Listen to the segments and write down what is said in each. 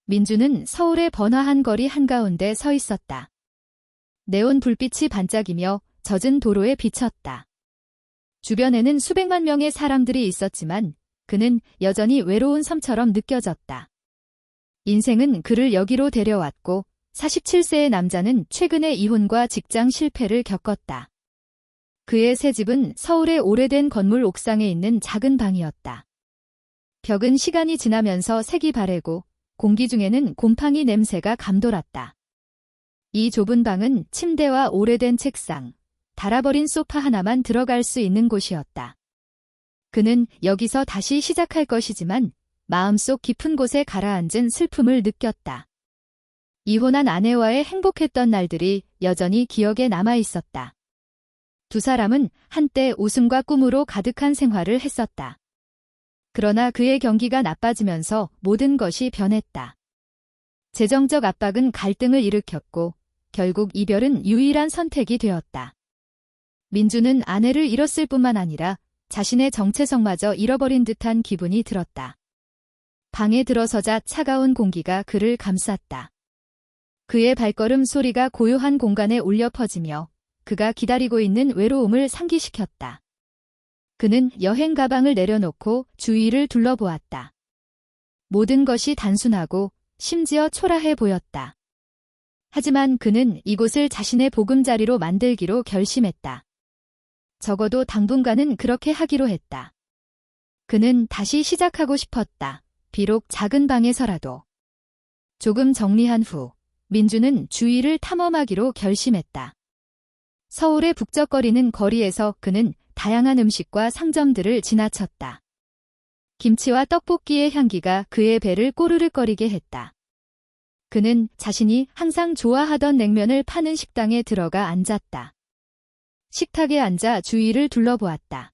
민주는 서울의 번화한 거리 한가운데 서 있었다. 네온 불빛이 반짝이며 젖은 도로에 비쳤다. 주변에는 수백만 명의 사람들이 있었지만 그는 여전히 외로운 섬처럼 느껴졌다. 인생은 그를 여기로 데려왔고 47세의 남자는 최근에 이혼과 직장 실패를 겪었다. 그의 새 집은 서울의 오래된 건물 옥상에 있는 작은 방이었다. 벽은 시간이 지나면서 색이 바래고 공기 중에는 곰팡이 냄새가 감돌았다. 이 좁은 방은 침대와 오래된 책상, 닳아버린 소파 하나만 들어갈 수 있는 곳이었다. 그는 여기서 다시 시작할 것이지만 마음속 깊은 곳에 가라앉은 슬픔을 느꼈다. 이혼한 아내와의 행복했던 날들이 여전히 기억에 남아 있었다. 두 사람은 한때 웃음과 꿈으로 가득한 생활을 했었다. 그러나 그의 경기가 나빠지면서 모든 것이 변했다. 재정적 압박은 갈등을 일으켰고 결국 이별은 유일한 선택이 되었다. 민주는 아내를 잃었을 뿐만 아니라 자신의 정체성마저 잃어버린 듯한 기분이 들었다. 방에 들어서자 차가운 공기가 그를 감쌌다. 그의 발걸음 소리가 고요한 공간에 울려 퍼지며 그가 기다리고 있는 외로움을 상기시켰다. 그는 여행 가방을 내려놓고 주위를 둘러보았다. 모든 것이 단순하고 심지어 초라해 보였다. 하지만 그는 이곳을 자신의 보금자리로 만들기로 결심했다. 적어도 당분간은 그렇게 하기로 했다. 그는 다시 시작하고 싶었다. 비록 작은 방에서라도. 조금 정리한 후 민주는 주위를 탐험하기로 결심했다. 서울의 북적거리는 거리에서 그는 다양한 음식과 상점들을 지나쳤다. 김치와 떡볶이의 향기가 그의 배를 꼬르륵거리게 했다. 그는 자신이 항상 좋아하던 냉면을 파는 식당에 들어가 앉았다. 식탁에 앉아 주위를 둘러보았다.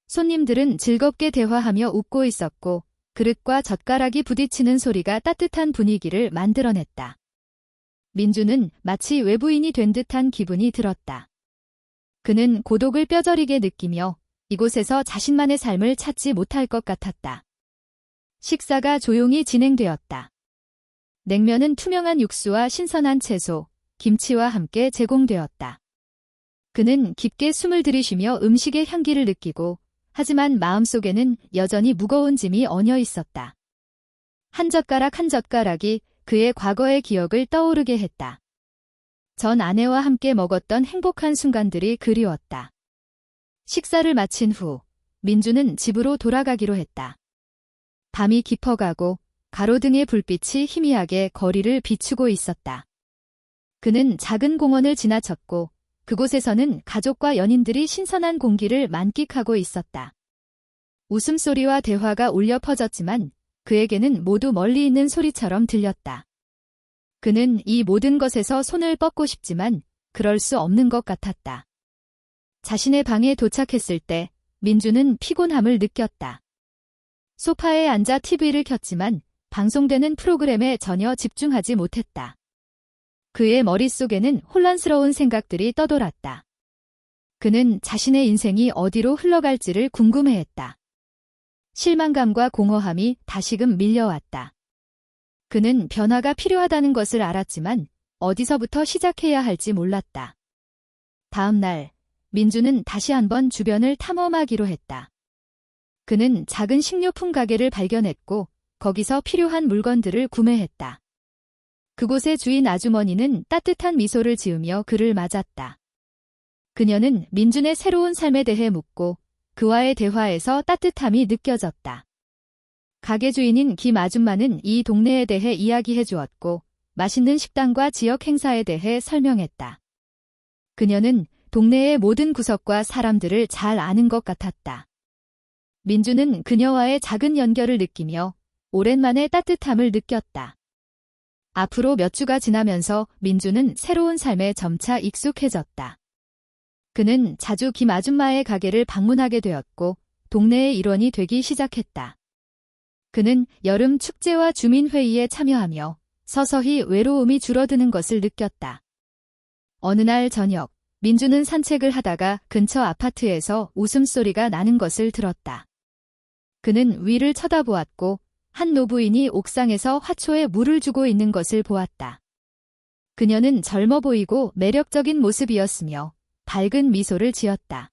손님들은 즐겁게 대화하며 웃고 있었고 그릇과 젓가락이 부딪히는 소리가 따뜻한 분위기를 만들어냈다. 민주는 마치 외부인이 된 듯한 기분이 들었다. 그는 고독을 뼈저리게 느끼며 이곳에서 자신만의 삶을 찾지 못할 것 같았다. 식사가 조용히 진행되었다. 냉면은 투명한 육수와 신선한 채소, 김치와 함께 제공되었다. 그는 깊게 숨을 들이쉬며 음식의 향기를 느끼고 하지만 마음속에는 여전히 무거운 짐이 얹어 있었다. 한 젓가락 한 젓가락이 그의 과거의 기억을 떠오르게 했다. 전 아내와 함께 먹었던 행복한 순간들이 그리웠다. 식사를 마친 후 민주는 집으로 돌아가기로 했다. 밤이 깊어가고 가로등의 불빛이 희미하게 거리를 비추고 있었다. 그는 작은 공원을 지나쳤고 그곳에서는 가족과 연인들이 신선한 공기를 만끽하고 있었다. 웃음소리와 대화가 울려 퍼졌지만 그에게는 모두 멀리 있는 소리처럼 들렸다. 그는 이 모든 것에서 손을 뻗고 싶지만 그럴 수 없는 것 같았다. 자신의 방에 도착했을 때 민주는 피곤함을 느꼈다. 소파에 앉아 TV를 켰지만 방송되는 프로그램에 전혀 집중하지 못했다. 그의 머릿속에는 혼란스러운 생각들이 떠돌았다. 그는 자신의 인생이 어디로 흘러갈지를 궁금해했다. 실망감과 공허함이 다시금 밀려왔다. 그는 변화가 필요하다는 것을 알았지만 어디서부터 시작해야 할지 몰랐다. 다음 날, 민주는 다시 한번 주변을 탐험하기로 했다. 그는 작은 식료품 가게를 발견했고 거기서 필요한 물건들을 구매했다. 그곳의 주인 아주머니는 따뜻한 미소를 지으며 그를 맞았다. 그녀는 민준의 새로운 삶에 대해 묻고 그와의 대화에서 따뜻함이 느껴졌다. 가게 주인인 김 아줌마는 이 동네에 대해 이야기해 주었고 맛있는 식당과 지역 행사에 대해 설명했다. 그녀는 동네의 모든 구석과 사람들을 잘 아는 것 같았다. 민주는 그녀와의 작은 연결을 느끼며 오랜만에 따뜻함을 느꼈다. 앞으로 몇 주가 지나면서 민주는 새로운 삶에 점차 익숙해졌다. 그는 자주 김 아줌마의 가게를 방문하게 되었고 동네의 일원이 되기 시작했다. 그는 여름 축제와 주민회의에 참여하며 서서히 외로움이 줄어드는 것을 느꼈다. 어느 날 저녁, 민주는 산책을 하다가 근처 아파트에서 웃음소리가 나는 것을 들었다. 그는 위를 쳐다보았고 한 노부인이 옥상에서 화초에 물을 주고 있는 것을 보았다. 그녀는 젊어 보이고 매력적인 모습이었으며 밝은 미소를 지었다.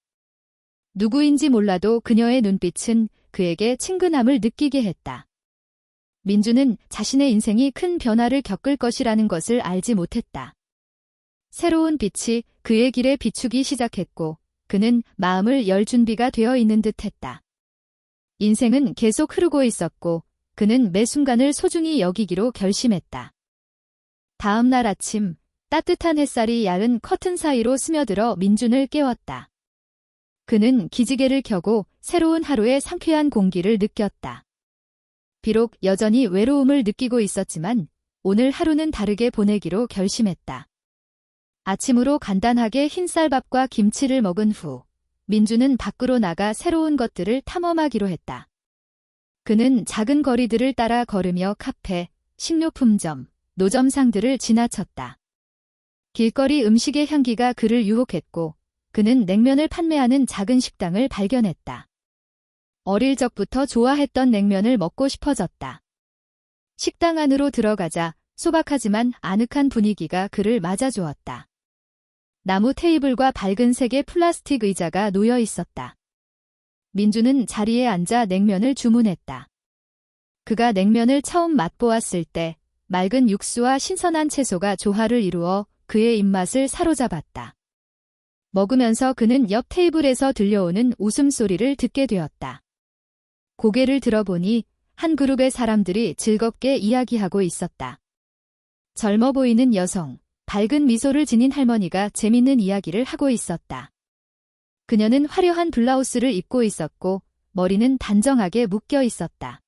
누구인지 몰라도 그녀의 눈빛은 그에게 친근함을 느끼게 했다. 민주는 자신의 인생이 큰 변화를 겪을 것이라는 것을 알지 못했다. 새로운 빛이 그의 길에 비추기 시작했고 그는 마음을 열 준비가 되어 있는 듯했다. 인생은 계속 흐르고 있었고 그는 매 순간을 소중히 여기기로 결심했다. 다음 날 아침 따뜻한 햇살이 야른 커튼 사이로 스며들어 민준을 깨웠다. 그는 기지개를 켜고 새로운 하루의 상쾌한 공기를 느꼈다. 비록 여전히 외로움을 느끼고 있었지만 오늘 하루는 다르게 보내기로 결심했다. 아침으로 간단하게 흰쌀밥과 김치를 먹은 후 민주는 밖으로 나가 새로운 것들을 탐험하기로 했다. 그는 작은 거리들을 따라 걸으며 카페, 식료품점, 노점상들을 지나쳤다. 길거리 음식의 향기가 그를 유혹했고 그는 냉면을 판매하는 작은 식당을 발견했다. 어릴 적부터 좋아했던 냉면을 먹고 싶어졌다. 식당 안으로 들어가자 소박하지만 아늑한 분위기가 그를 맞아주었다. 나무 테이블과 밝은 색의 플라스틱 의자가 놓여 있었다. 민주는 자리에 앉아 냉면을 주문했다. 그가 냉면을 처음 맛보았을 때 맑은 육수와 신선한 채소가 조화를 이루어 그의 입맛을 사로잡았다. 먹으면서 그는 옆 테이블에서 들려오는 웃음소리를 듣게 되었다. 고개를 들어보니 한 그룹의 사람들이 즐겁게 이야기하고 있었다. 젊어 보이는 여성, 밝은 미소를 지닌 할머니가 재밌는 이야기를 하고 있었다. 그녀는 화려한 블라우스를 입고 있었고 머리는 단정하게 묶여 있었다.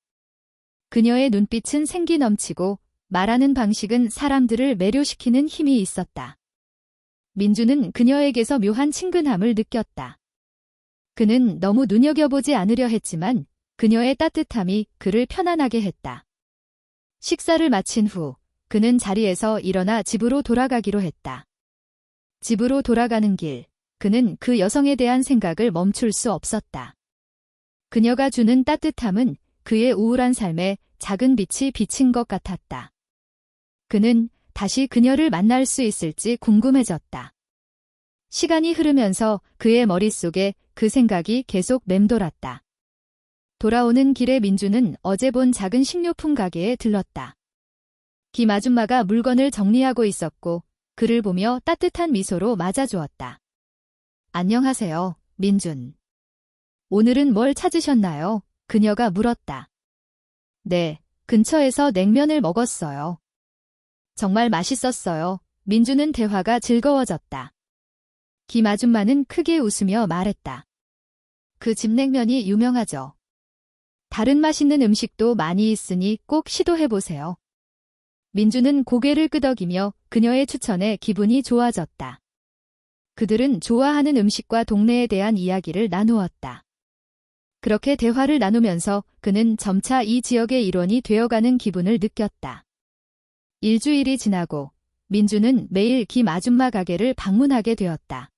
그녀의 눈빛은 생기 넘치고 말하는 방식은 사람들을 매료시키는 힘이 있었다. 민주는 그녀에게서 묘한 친근함을 느꼈다. 그는 너무 눈여겨보지 않으려 했지만 그녀의 따뜻함이 그를 편안하게 했다. 식사를 마친 후 그는 자리에서 일어나 집으로 돌아가기로 했다. 집으로 돌아가는 길, 그는 그 여성에 대한 생각을 멈출 수 없었다. 그녀가 주는 따뜻함은 그의 우울한 삶에 작은 빛이 비친 것 같았다. 그는 다시 그녀를 만날 수 있을지 궁금해졌다. 시간이 흐르면서 그의 머릿속에 그 생각이 계속 맴돌았다. 돌아오는 길에 민주는 어제 본 작은 식료품 가게에 들렀다. 김 아줌마가 물건을 정리하고 있었고 그를 보며 따뜻한 미소로 맞아주었다. 안녕하세요, 민준. 오늘은 뭘 찾으셨나요? 그녀가 물었다. 네, 근처에서 냉면을 먹었어요. 정말 맛있었어요. 민주는 대화가 즐거워졌다. 김 아줌마는 크게 웃으며 말했다. 그 집 냉면이 유명하죠. 다른 맛있는 음식도 많이 있으니 꼭 시도해보세요. 민주는 고개를 끄덕이며 그녀의 추천에 기분이 좋아졌다. 그들은 좋아하는 음식과 동네에 대한 이야기를 나누었다. 그렇게 대화를 나누면서 그는 점차 이 지역의 일원이 되어가는 기분을 느꼈다. 일주일이 지나고 민주는 매일 김 아줌마 가게를 방문하게 되었다.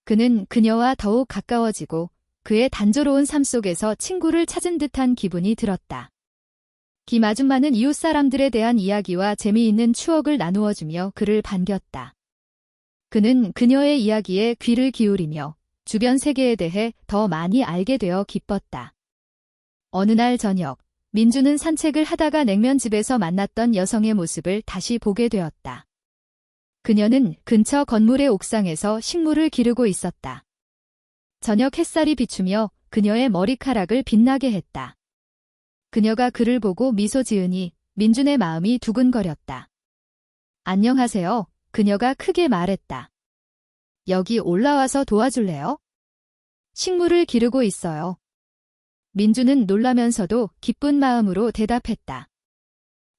그는 그녀와 더욱 가까워지고 그의 단조로운 삶 속에서 친구를 찾은 듯한 기분이 들었다. 김 아줌마는 이웃 사람들에 대한 이야기와 재미있는 추억을 나누어주며 그를 반겼다. 그는 그녀의 이야기에 귀를 기울이며 주변 세계에 대해 더 많이 알게 되어 기뻤다. 어느 날 저녁, 민주는 산책을 하다가 냉면집에서 만났던 여성의 모습을 다시 보게 되었다. 그녀는 근처 건물의 옥상에서 식물을 기르고 있었다. 저녁 햇살이 비추며 그녀의 머리카락을 빛나게 했다. 그녀가 그를 보고 미소 지으니 민준의 마음이 두근거렸다. 안녕하세요. 그녀가 크게 말했다. 여기 올라와서 도와줄래요? 식물을 기르고 있어요. 민주는 놀라면서도 기쁜 마음으로 대답했다.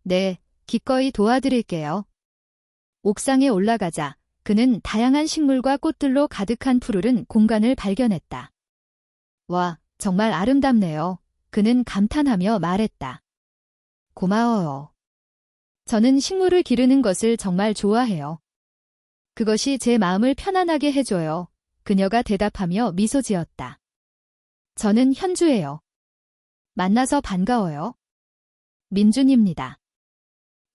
네, 기꺼이 도와드릴게요. 옥상에 올라가자 그는 다양한 식물과 꽃들로 가득한 푸르른 공간을 발견했다. 와, 정말 아름답네요. 그는 감탄하며 말했다. 고마워요. 저는 식물을 기르는 것을 정말 좋아해요. 그것이 제 마음을 편안하게 해줘요. 그녀가 대답하며 미소 지었다. 저는 현주예요. 만나서 반가워요. 민준입니다.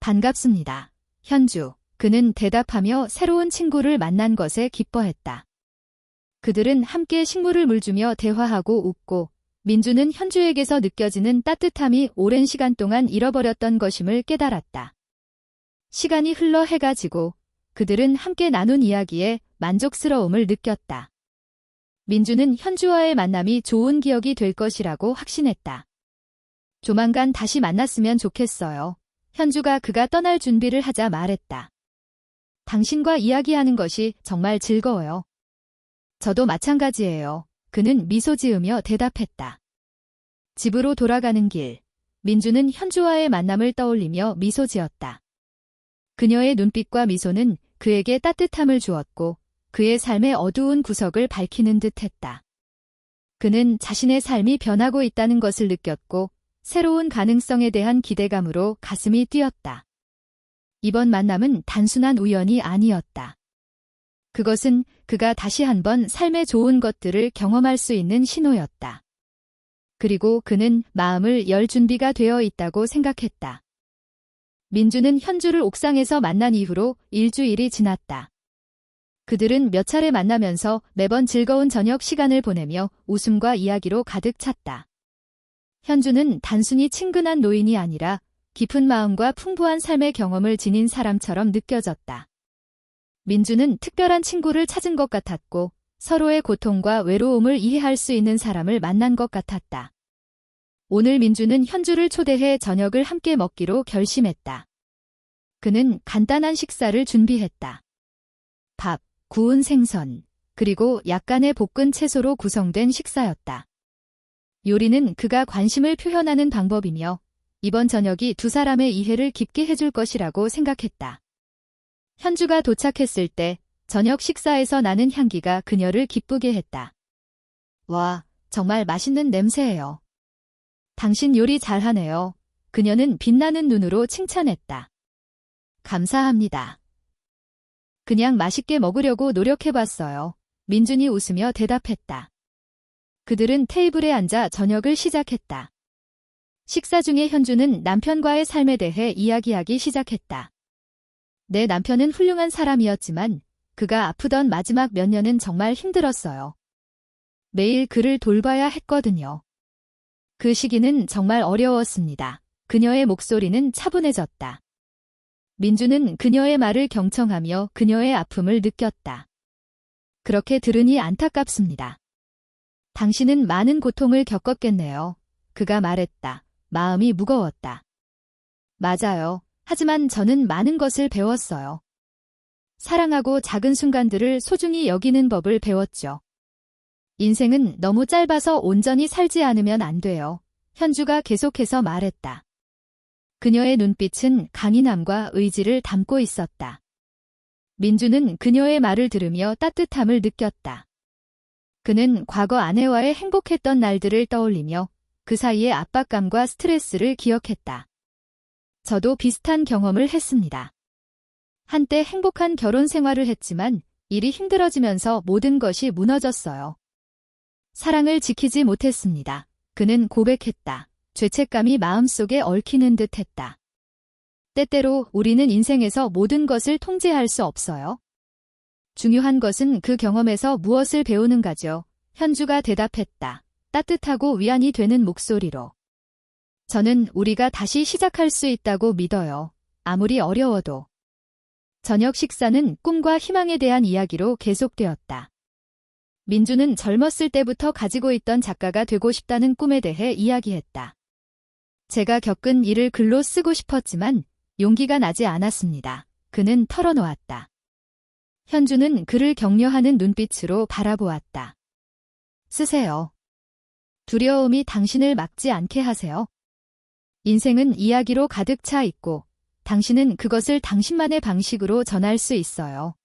반갑습니다. 현주. 그는 대답하며 새로운 친구를 만난 것에 기뻐했다. 그들은 함께 식물을 물주며 대화하고 웃고 민주는 현주에게서 느껴지는 따뜻함이 오랜 시간 동안 잃어버렸던 것임을 깨달았다. 시간이 흘러 해가 지고 그들은 함께 나눈 이야기에 만족스러움을 느꼈다. 민주는 현주와의 만남이 좋은 기억이 될 것이라고 확신했다. 조만간 다시 만났으면 좋겠어요. 현주가 그가 떠날 준비를 하자 말했다. 당신과 이야기하는 것이 정말 즐거워요. 저도 마찬가지예요. 그는 미소 지으며 대답했다. 집으로 돌아가는 길, 민주는 현주와의 만남을 떠올리며 미소 지었다. 그녀의 눈빛과 미소는 그에게 따뜻함을 주었고 그의 삶의 어두운 구석을 밝히는 듯했다. 그는 자신의 삶이 변하고 있다는 것을 느꼈고 새로운 가능성에 대한 기대감으로 가슴이 뛰었다. 이번 만남은 단순한 우연이 아니었다. 그것은 그가 다시 한번 삶의 좋은 것들을 경험할 수 있는 신호였다. 그리고 그는 마음을 열 준비가 되어 있다고 생각했다. 민주는 현주를 옥상에서 만난 이후로 일주일이 지났다. 그들은 몇 차례 만나면서 매번 즐거운 저녁 시간을 보내며 웃음과 이야기로 가득 찼다. 현주는 단순히 친근한 노인이 아니라 깊은 마음과 풍부한 삶의 경험을 지닌 사람처럼 느껴졌다. 민주는 특별한 친구를 찾은 것 같았고 서로의 고통과 외로움을 이해할 수 있는 사람을 만난 것 같았다. 오늘 민주는 현주를 초대해 저녁을 함께 먹기로 결심했다. 그는 간단한 식사를 준비했다. 밥, 구운 생선, 그리고 약간의 볶은 채소로 구성된 식사였다. 요리는 그가 관심을 표현하는 방법이며 이번 저녁이 두 사람의 이해를 깊게 해줄 것이라고 생각했다. 현주가 도착했을 때 저녁 식사에서 나는 향기가 그녀를 기쁘게 했다. 와, 정말 맛있는 냄새예요. 당신 요리 잘하네요. 그녀는 빛나는 눈으로 칭찬했다. 감사합니다. 그냥 맛있게 먹으려고 노력해봤어요. 민준이 웃으며 대답했다. 그들은 테이블에 앉아 저녁을 시작했다. 식사 중에 현주는 남편과의 삶에 대해 이야기하기 시작했다. 내 남편은 훌륭한 사람이었지만 그가 아프던 마지막 몇 년은 정말 힘들었어요. 매일 그를 돌봐야 했거든요. 그 시기는 정말 어려웠습니다. 그녀의 목소리는 차분해졌다. 민주는 그녀의 말을 경청하며 그녀의 아픔을 느꼈다. 그렇게 들으니 안타깝습니다. 당신은 많은 고통을 겪었겠네요. 그가 말했다. 마음이 무거웠다. 맞아요. 하지만 저는 많은 것을 배웠어요. 사랑하고 작은 순간들을 소중히 여기는 법을 배웠죠. 인생은 너무 짧아서 온전히 살지 않으면 안 돼요. 현주가 계속해서 말했다. 그녀의 눈빛은 강인함과 의지를 담고 있었다. 민주는 그녀의 말을 들으며 따뜻함을 느꼈다. 그는 과거 아내와의 행복했던 날들을 떠올리며 그 사이의 압박감과 스트레스를 기억했다. 저도 비슷한 경험을 했습니다. 한때 행복한 결혼 생활을 했지만 일이 힘들어지면서 모든 것이 무너졌어요. 사랑을 지키지 못했습니다. 그는 고백했다. 죄책감이 마음속에 얽히는 듯 했다. 때때로 우리는 인생에서 모든 것을 통제할 수 없어요. 중요한 것은 그 경험에서 무엇을 배우는가죠. 현주가 대답했다. 따뜻하고 위안이 되는 목소리로. 저는 우리가 다시 시작할 수 있다고 믿어요. 아무리 어려워도. 저녁 식사는 꿈과 희망에 대한 이야기로 계속되었다. 민주는 젊었을 때부터 가지고 있던 작가가 되고 싶다는 꿈에 대해 이야기했다. 제가 겪은 일을 글로 쓰고 싶었지만 용기가 나지 않았습니다. 그는 털어놓았다. 현주는 그를 격려하는 눈빛으로 바라보았다. 쓰세요. 두려움이 당신을 막지 않게 하세요. 인생은 이야기로 가득 차 있고 당신은 그것을 당신만의 방식으로 전할 수 있어요.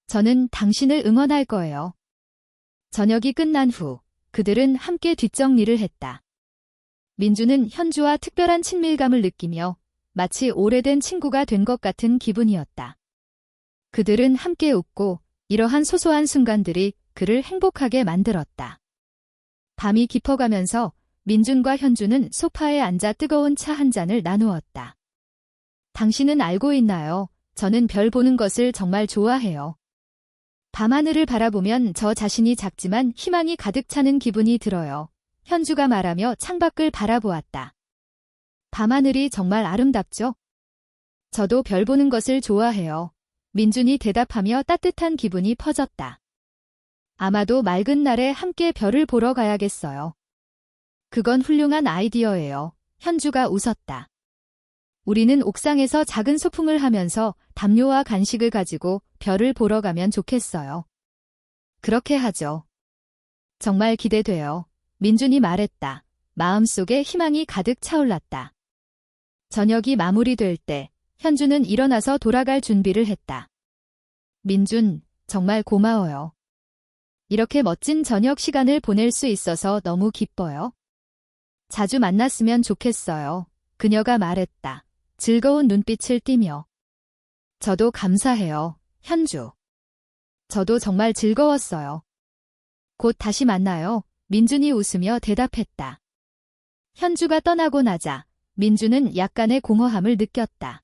저는 당신을 응원할 거예요. 저녁이 끝난 후 그들은 함께 뒷정리를 했다. 민주는 현주와 특별한 친밀감을 느끼며 마치 오래된 친구가 된 것 같은 기분이었다. 그들은 함께 웃고 이러한 소소한 순간들이 그를 행복하게 만들었다. 밤이 깊어가면서 민준과 현주는 소파에 앉아 뜨거운 차 한 잔을 나누었다. 당신은 알고 있나요? 저는 별 보는 것을 정말 좋아해요. 밤하늘을 바라보면 저 자신이 작지만 희망이 가득 차는 기분이 들어요. 현주가 말하며 창밖을 바라보았다. 밤하늘이 정말 아름답죠? 저도 별 보는 것을 좋아해요. 민준이 대답하며 따뜻한 기분이 퍼졌다. 아마도 맑은 날에 함께 별을 보러 가야겠어요. 그건 훌륭한 아이디어예요. 현주가 웃었다. 우리는 옥상에서 작은 소풍을 하면서 담요와 간식을 가지고 별을 보러 가면 좋겠어요. 그렇게 하죠. 정말 기대돼요. 민준이 말했다. 마음속에 희망이 가득 차올랐다. 저녁이 마무리될 때 현주는 일어나서 돌아갈 준비를 했다. 민준, 정말 고마워요. 이렇게 멋진 저녁 시간을 보낼 수 있어서 너무 기뻐요. 자주 만났으면 좋겠어요. 그녀가 말했다. 즐거운 눈빛을 띠며. 저도 감사해요, 현주. 저도 정말 즐거웠어요. 곧 다시 만나요. 민준이 웃으며 대답했다. 현주가 떠나고 나자 민준은 약간의 공허함을 느꼈다.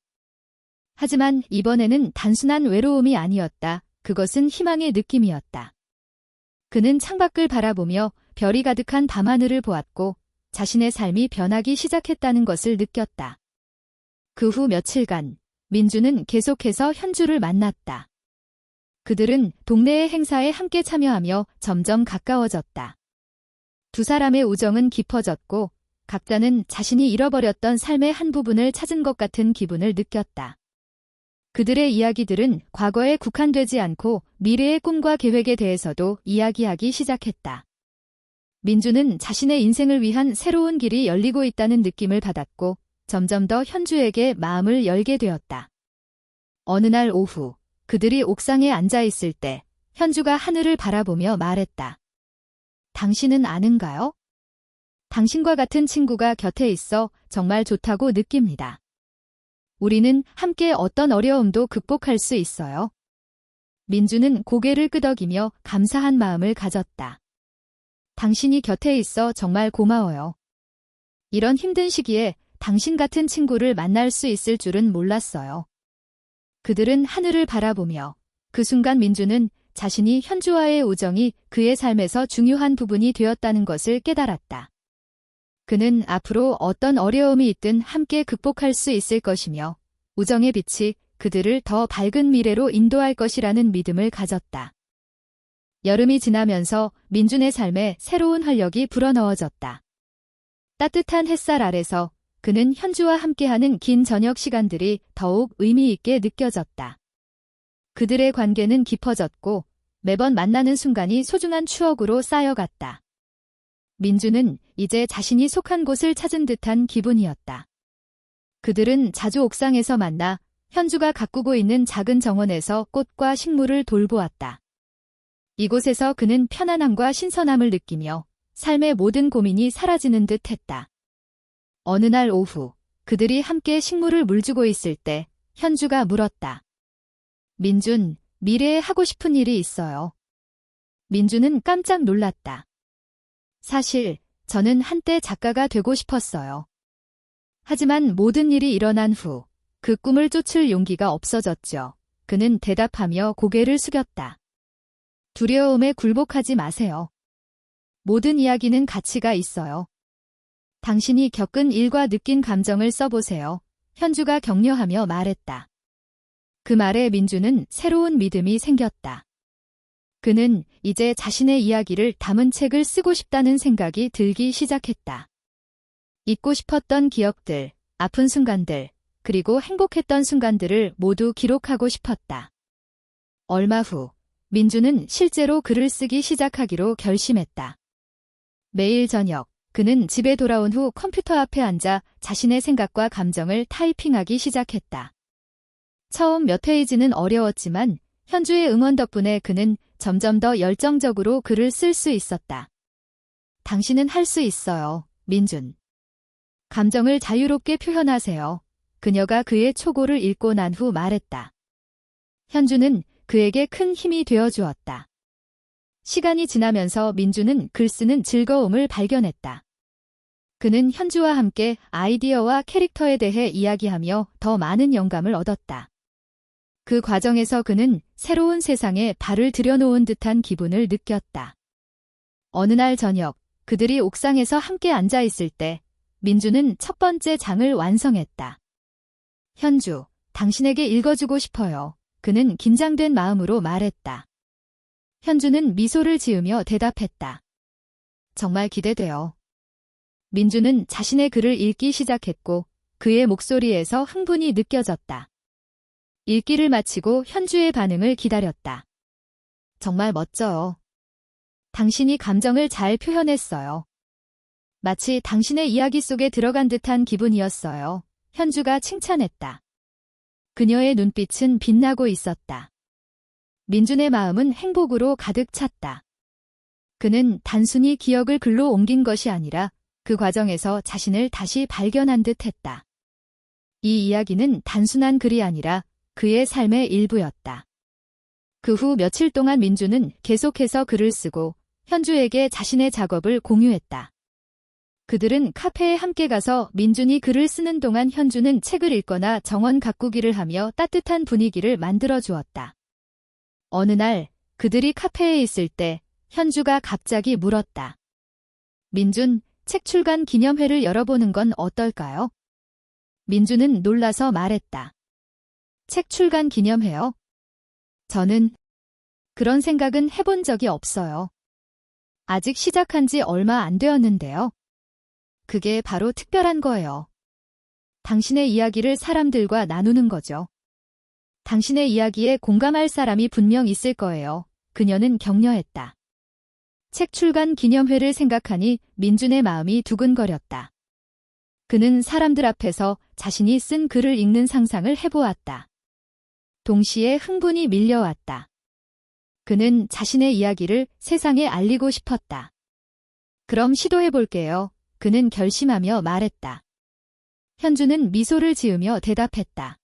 하지만 이번에는 단순한 외로움이 아니었다. 그것은 희망의 느낌이었다. 그는 창밖을 바라보며 별이 가득한 밤하늘을 보았고 자신의 삶이 변하기 시작했다는 것을 느꼈다. 그 후 며칠간 민준은 계속해서 현주를 만났다. 그들은 동네의 행사에 함께 참여하며 점점 가까워졌다. 두 사람의 우정은 깊어졌고 각자는 자신이 잃어버렸던 삶의 한 부분을 찾은 것 같은 기분을 느꼈다. 그들의 이야기들은 과거에 국한되지 않고 미래의 꿈과 계획에 대해서도 이야기하기 시작했다. 민준은 자신의 인생을 위한 새로운 길이 열리고 있다는 느낌을 받았고 점점 더 현주에게 마음을 열게 되었다. 어느 날 오후 그들이 옥상에 앉아 있을 때 현주가 하늘을 바라보며 말했다. 당신은 아는가요? 당신과 같은 친구가 곁에 있어 정말 좋다고 느낍니다. 우리는 함께 어떤 어려움도 극복할 수 있어요. 민주는 고개를 끄덕이며 감사한 마음을 가졌다. 당신이 곁에 있어 정말 고마워요. 이런 힘든 시기에 당신 같은 친구를 만날 수 있을 줄은 몰랐어요. 그들은 하늘을 바라보며 그 순간 민주는 자신이 현주와의 우정이 그의 삶에서 중요한 부분이 되었다는 것을 깨달았다. 그는 앞으로 어떤 어려움이 있든 함께 극복할 수 있을 것이며 우정의 빛이 그들을 더 밝은 미래로 인도할 것이라는 믿음을 가졌다. 여름이 지나면서 민준의 삶에 새로운 활력이 불어넣어졌다. 따뜻한 햇살 아래서 그는 현주와 함께하는 긴 저녁 시간들이 더욱 의미 있게 느껴졌다. 그들의 관계는 깊어졌고 매번 만나는 순간이 소중한 추억으로 쌓여갔다. 민주는 이제 자신이 속한 곳을 찾은 듯한 기분이었다. 그들은 자주 옥상에서 만나 현주가 가꾸고 있는 작은 정원에서 꽃과 식물을 돌보았다. 이곳에서 그는 편안함과 신선함을 느끼며 삶의 모든 고민이 사라지는 듯 했다. 어느 날 오후 그들이 함께 식물을 물주고 있을 때 현주가 물었다. 민준, 미래에 하고 싶은 일이 있어요. 민준은 깜짝 놀랐다. 사실 저는 한때 작가가 되고 싶었어요. 하지만 모든 일이 일어난 후 그 꿈을 쫓을 용기가 없어졌죠. 그는 대답하며 고개를 숙였다. 두려움에 굴복하지 마세요. 모든 이야기는 가치가 있어요. 당신이 겪은 일과 느낀 감정을 써보세요. 현주가 격려하며 말했다. 그 말에 민주는 새로운 믿음이 생겼다. 그는 이제 자신의 이야기를 담은 책을 쓰고 싶다는 생각이 들기 시작했다. 잊고 싶었던 기억들, 아픈 순간들, 그리고 행복했던 순간들을 모두 기록하고 싶었다. 얼마 후 민주는 실제로 글을 쓰기 시작하기로 결심했다. 매일 저녁 그는 집에 돌아온 후 컴퓨터 앞에 앉아 자신의 생각과 감정을 타이핑하기 시작했다. 처음 몇 페이지는 어려웠지만 현주의 응원 덕분에 그는 점점 더 열정적으로 글을 쓸 수 있었다. 당신은 할 수 있어요, 민준. 감정을 자유롭게 표현하세요. 그녀가 그의 초고를 읽고 난 후 말했다. 현주는 그에게 큰 힘이 되어 주었다. 시간이 지나면서 민주는 글 쓰는 즐거움을 발견했다. 그는 현주와 함께 아이디어와 캐릭터에 대해 이야기하며 더 많은 영감을 얻었다. 그 과정에서 그는 새로운 세상에 발을 들여놓은 듯한 기분을 느꼈다. 어느 날 저녁, 그들이 옥상에서 함께 앉아 있을 때 민주는 첫 번째 장을 완성했다. 현주, 당신에게 읽어주고 싶어요. 그는 긴장된 마음으로 말했다. 현주는 미소를 지으며 대답했다. 정말 기대돼요. 민주는 자신의 글을 읽기 시작했고 그의 목소리에서 흥분이 느껴졌다. 읽기를 마치고 현주의 반응을 기다렸다. 정말 멋져요. 당신이 감정을 잘 표현했어요. 마치 당신의 이야기 속에 들어간 듯한 기분이었어요. 현주가 칭찬했다. 그녀의 눈빛은 빛나고 있었다. 민준의 마음은 행복으로 가득 찼다. 그는 단순히 기억을 글로 옮긴 것이 아니라 그 과정에서 자신을 다시 발견한 듯 했다. 이 이야기는 단순한 글이 아니라 그의 삶의 일부였다. 그 후 며칠 동안 민주는 계속해서 글을 쓰고 현주에게 자신의 작업을 공유했다. 그들은 카페에 함께 가서 민준이 글을 쓰는 동안 현주는 책을 읽거나 정원 가꾸기를 하며 따뜻한 분위기를 만들어 주었다. 어느 날 그들이 카페에 있을 때 현주가 갑자기 물었다. 민준, 책 출간 기념회를 열어보는 건 어떨까요? 민주는 놀라서 말했다. 책 출간 기념회요? 저는 그런 생각은 해본 적이 없어요. 아직 시작한 지 얼마 안 되었는데요. 그게 바로 특별한 거예요. 당신의 이야기를 사람들과 나누는 거죠. 당신의 이야기에 공감할 사람이 분명 있을 거예요. 그녀는 격려했다. 책 출간 기념회를 생각하니 민준의 마음이 두근거렸다. 그는 사람들 앞에서 자신이 쓴 글을 읽는 상상을 해보았다. 동시에 흥분이 밀려왔다. 그는 자신의 이야기를 세상에 알리고 싶었다. 그럼 시도해볼게요. 그는 결심하며 말했다. 현주는 미소를 지으며 대답했다.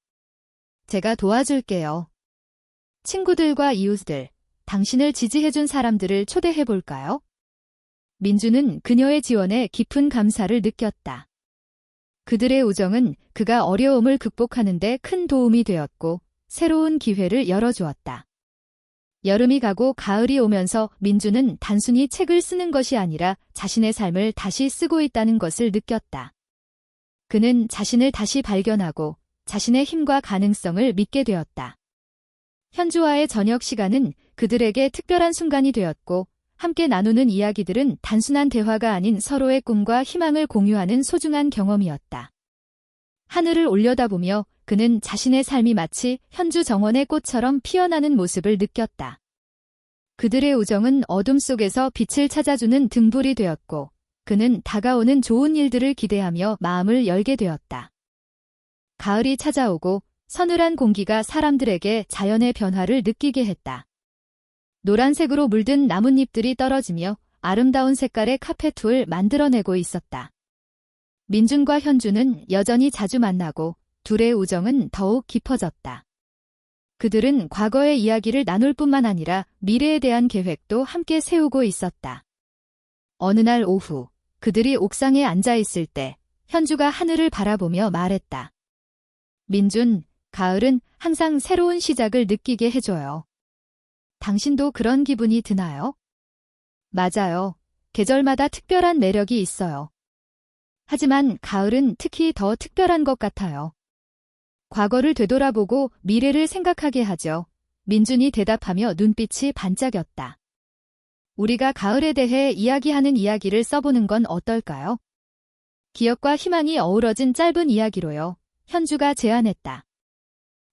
제가 도와줄게요. 친구들과 이웃들, 당신을 지지해준 사람들을 초대해볼까요? 민주는 그녀의 지원에 깊은 감사를 느꼈다. 그들의 우정은 그가 어려움을 극복하는 데 큰 도움이 되었고 새로운 기회를 열어주었다. 여름이 가고 가을이 오면서 민주는 단순히 책을 쓰는 것이 아니라 자신의 삶을 다시 쓰고 있다는 것을 느꼈다. 그는 자신을 다시 발견하고 자신의 힘과 가능성을 믿게 되었다. 현주와의 저녁 시간은 그들에게 특별한 순간이 되었고 함께 나누는 이야기들은 단순한 대화가 아닌 서로의 꿈과 희망을 공유하는 소중한 경험이었다. 하늘을 올려다보며 그는 자신의 삶이 마치 현주 정원의 꽃처럼 피어나는 모습을 느꼈다. 그들의 우정은 어둠 속에서 빛을 찾아주는 등불이 되었고 그는 다가오는 좋은 일들을 기대하며 마음을 열게 되었다. 가을이 찾아오고 서늘한 공기가 사람들에게 자연의 변화를 느끼게 했다. 노란색으로 물든 나뭇잎들이 떨어지며 아름다운 색깔의 카페툴을 만들어내고 있었다. 민준과 현주는 여전히 자주 만나고 둘의 우정은 더욱 깊어졌다. 그들은 과거의 이야기를 나눌 뿐만 아니라 미래에 대한 계획도 함께 세우고 있었다. 어느 날 오후, 그들이 옥상에 앉아 있을 때 현주가 하늘을 바라보며 말했다. 민준, 가을은 항상 새로운 시작을 느끼게 해줘요. 당신도 그런 기분이 드나요? 맞아요. 계절마다 특별한 매력이 있어요. 하지만 가을은 특히 더 특별한 것 같아요. 과거를 되돌아보고 미래를 생각하게 하죠. 민준이 대답하며 눈빛이 반짝였다. 우리가 가을에 대해 이야기하는 이야기를 써보는 건 어떨까요? 기억과 희망이 어우러진 짧은 이야기로요. 현주가 제안했다.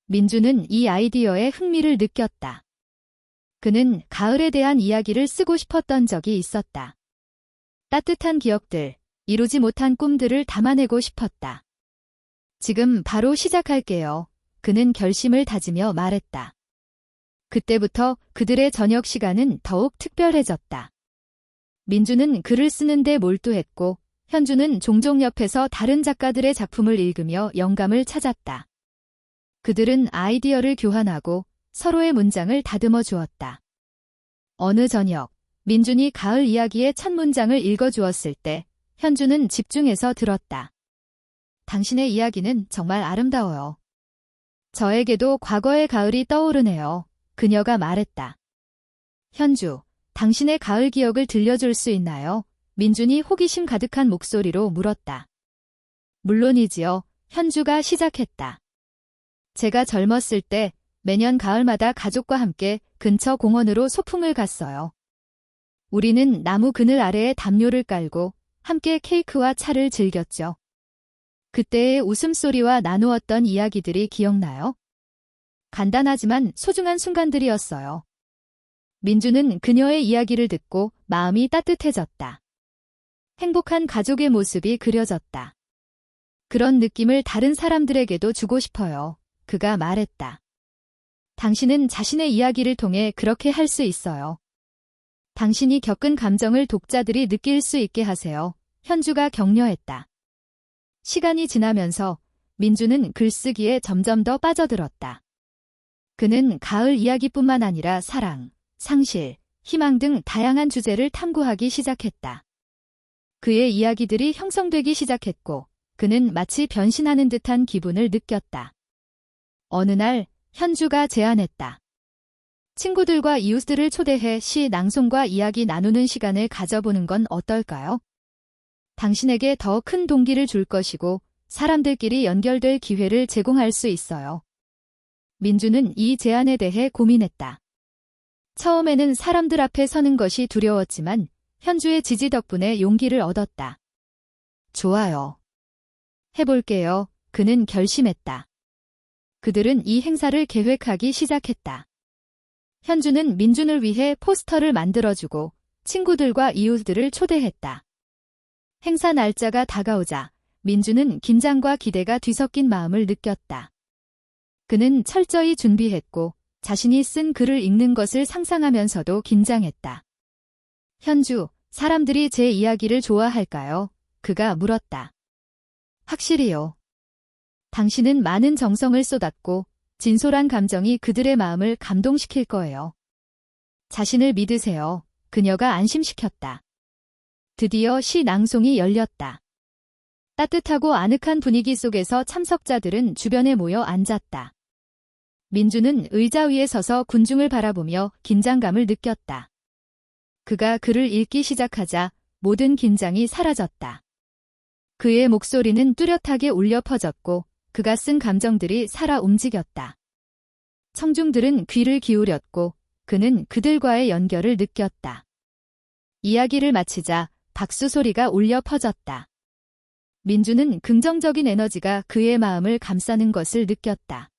민주는 이 아이디어에 흥미를 느꼈다. 그는 가을에 대한 이야기를 쓰고 싶었던 적이 있었다. 따뜻한 기억들, 이루지 못한 꿈들을 담아내고 싶었다. 지금 바로 시작할게요. 그는 결심을 다지며 말했다. 그때부터 그들의 저녁 시간은 더욱 특별해졌다. 민주는 글을 쓰는데 몰두했고 현주는 종종 옆에서 다른 작가들의 작품을 읽으며 영감을 찾았다. 그들은 아이디어를 교환하고 서로의 문장을 다듬어 주었다. 어느 저녁, 민준이 가을 이야기의 첫 문장을 읽어주었을 때 현주는 집중해서 들었다. 당신의 이야기는 정말 아름다워요. 저에게도 과거의 가을이 떠오르네요. 그녀가 말했다. 현주, 당신의 가을 기억을 들려줄 수 있나요? 민준이 호기심 가득한 목소리로 물었다. 물론이지요. 현주가 시작했다. 제가 젊었을 때 매년 가을마다 가족과 함께 근처 공원으로 소풍을 갔어요. 우리는 나무 그늘 아래에 담요를 깔고 함께 케이크와 차를 즐겼죠. 그때의 웃음소리와 나누었던 이야기들이 기억나요? 간단하지만 소중한 순간들이었어요. 민주는 그녀의 이야기를 듣고 마음이 따뜻해졌다. 행복한 가족의 모습이 그려졌다. 그런 느낌을 다른 사람들에게도 주고 싶어요. 그가 말했다. 당신은 자신의 이야기를 통해 그렇게 할 수 있어요. 당신이 겪은 감정을 독자들이 느낄 수 있게 하세요. 현주가 격려했다. 시간이 지나면서 민주는 글쓰기에 점점 더 빠져들었다. 그는 가을 이야기뿐만 아니라 사랑, 상실, 희망 등 다양한 주제를 탐구하기 시작했다. 그의 이야기들이 형성되기 시작했고 그는 마치 변신하는 듯한 기분을 느꼈다. 어느 날 현주가 제안했다. 친구들과 이웃들을 초대해 시 낭송과 이야기 나누는 시간을 가져보는 건 어떨까요? 당신에게 더 큰 동기를 줄 것이고 사람들끼리 연결될 기회를 제공할 수 있어요. 민주는 이 제안에 대해 고민했다. 처음에는 사람들 앞에 서는 것이 두려웠지만 현주의 지지 덕분에 용기를 얻었다. 좋아요. 해볼게요. 그는 결심했다. 그들은 이 행사를 계획하기 시작했다. 현주는 민준을 위해 포스터를 만들어주고 친구들과 이웃들을 초대했다. 행사 날짜가 다가오자 민주는 긴장과 기대가 뒤섞인 마음을 느꼈다. 그는 철저히 준비했고 자신이 쓴 글을 읽는 것을 상상하면서도 긴장했다. 현주, 사람들이 제 이야기를 좋아할까요? 그가 물었다. 확실히요. 당신은 많은 정성을 쏟았고 진솔한 감정이 그들의 마음을 감동시킬 거예요. 자신을 믿으세요. 그녀가 안심시켰다. 드디어 시 낭송이 열렸다. 따뜻하고 아늑한 분위기 속에서 참석자들은 주변에 모여 앉았다. 민주는 의자 위에 서서 군중을 바라보며 긴장감을 느꼈다. 그가 글을 읽기 시작하자 모든 긴장이 사라졌다. 그의 목소리는 뚜렷하게 울려 퍼졌고 그가 쓴 감정들이 살아 움직였다. 청중들은 귀를 기울였고 그는 그들과의 연결을 느꼈다. 이야기를 마치자 박수 소리가 울려 퍼졌다. 민주는 긍정적인 에너지가 그의 마음을 감싸는 것을 느꼈다.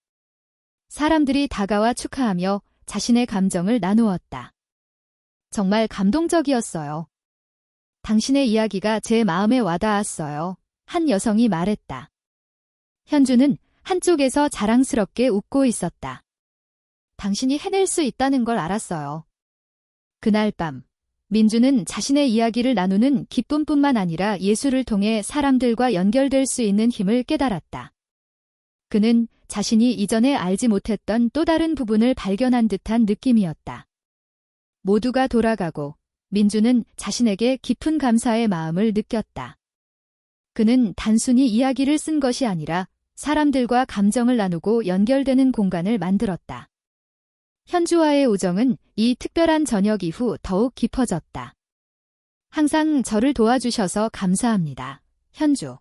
사람들이 다가와 축하하며 자신의 감정을 나누었다. 정말 감동적이었어요. 당신의 이야기가 제 마음에 와닿았어요. 한 여성이 말했다. 현주는 한쪽에서 자랑스럽게 웃고 있었다. 당신이 해낼 수 있다는 걸 알았어요. 그날 밤, 민주는 자신의 이야기를 나누는 기쁨뿐만 아니라 예술을 통해 사람들과 연결될 수 있는 힘을 깨달았다. 그는 자신이 이전에 알지 못했던 또 다른 부분을 발견한 듯한 느낌이었다. 모두가 돌아가고 민주는 자신에게 깊은 감사의 마음을 느꼈다. 그는 단순히 이야기를 쓴 것이 아니라 사람들과 감정을 나누고 연결되는 공간을 만들었다. 현주와의 우정은 이 특별한 저녁 이후 더욱 깊어졌다. 항상 저를 도와주셔서 감사합니다. 현주.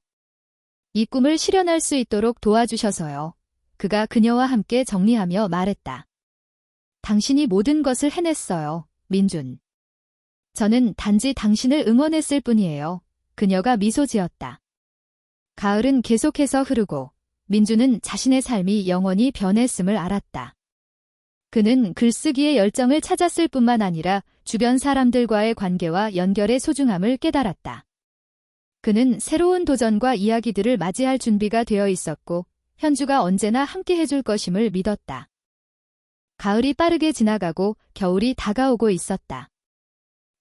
이 꿈을 실현할 수 있도록 도와주셔서요. 그가 그녀와 함께 정리하며 말했다. 당신이 모든 것을 해냈어요, 민준. 저는 단지 당신을 응원했을 뿐이에요. 그녀가 미소 지었다. 가을은 계속해서 흐르고 민주는 자신의 삶이 영원히 변했음을 알았다. 그는 글쓰기의 열정을 찾았을 뿐만 아니라 주변 사람들과의 관계와 연결의 소중함을 깨달았다. 그는 새로운 도전과 이야기들을 맞이할 준비가 되어 있었고 현주가 언제나 함께 해줄 것임을 믿었다. 가을이 빠르게 지나가고 겨울이 다가오고 있었다.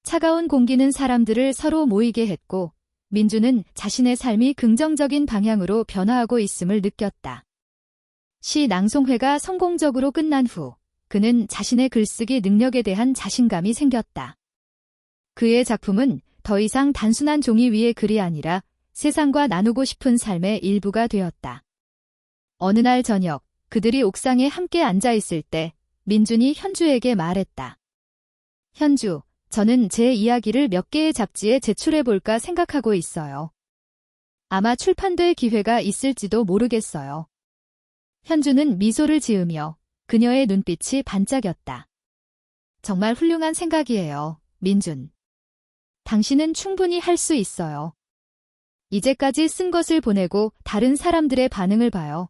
차가운 공기는 사람들을 서로 모이게 했고 민주는 자신의 삶이 긍정적인 방향으로 변화하고 있음을 느꼈다. 시 낭송회가 성공적으로 끝난 후 그는 자신의 글쓰기 능력에 대한 자신감이 생겼다. 그의 작품은 더 이상 단순한 종이 위의 글이 아니라 세상과 나누고 싶은 삶의 일부가 되었다. 어느 날 저녁, 그들이 옥상에 함께 앉아 있을 때 민준이 현주에게 말했다. 현주, 저는 제 이야기를 몇 개의 잡지에 제출해볼까 생각하고 있어요. 아마 출판될 기회가 있을지도 모르겠어요. 현주는 미소를 지으며 그녀의 눈빛이 반짝였다. 정말 훌륭한 생각이에요, 민준. 당신은 충분히 할 수 있어요. 이제까지 쓴 것을 보내고 다른 사람들의 반응을 봐요.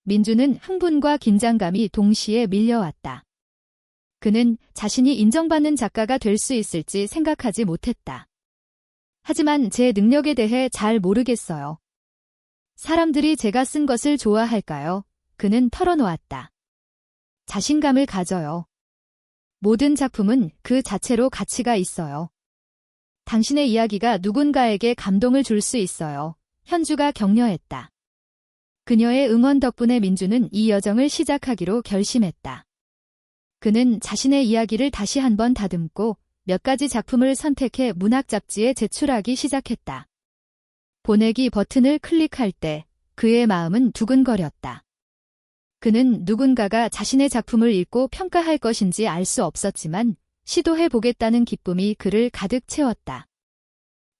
민준은 흥분과 긴장감이 동시에 밀려왔다. 그는 자신이 인정받는 작가가 될 수 있을지 생각하지 못했다. 하지만 제 능력에 대해 잘 모르겠어요. 사람들이 제가 쓴 것을 좋아할까요? 그는 털어놓았다. 자신감을 가져요. 모든 작품은 그 자체로 가치가 있어요. 당신의 이야기가 누군가에게 감동을 줄 수 있어요. 현주가 격려했다. 그녀의 응원 덕분에 민주는 이 여정을 시작하기로 결심했다. 그는 자신의 이야기를 다시 한번 다듬고 몇 가지 작품을 선택해 문학 잡지에 제출하기 시작했다. 보내기 버튼을 클릭할 때 그의 마음은 두근거렸다. 그는 누군가가 자신의 작품을 읽고 평가할 것인지 알 수 없었지만 시도해보겠다는 기쁨이 그를 가득 채웠다.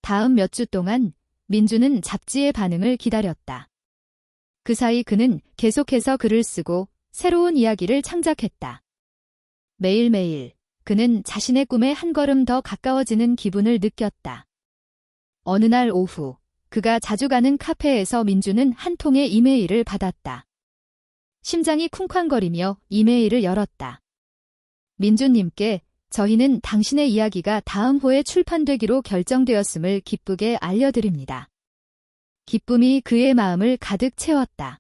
다음 몇 주 동안 민주는 잡지의 반응을 기다렸다. 그 사이 그는 계속해서 글을 쓰고 새로운 이야기를 창작했다. 매일매일 그는 자신의 꿈에 한 걸음 더 가까워지는 기분을 느꼈다. 어느 날 오후 그가 자주 가는 카페에서 민주는 한 통의 이메일을 받았다. 심장이 쿵쾅거리며 이메일을 열었다. 민주님께 저희는 당신의 이야기가 다음 호에 출판되기로 결정되었음을 기쁘게 알려드립니다. 기쁨이 그의 마음을 가득 채웠다.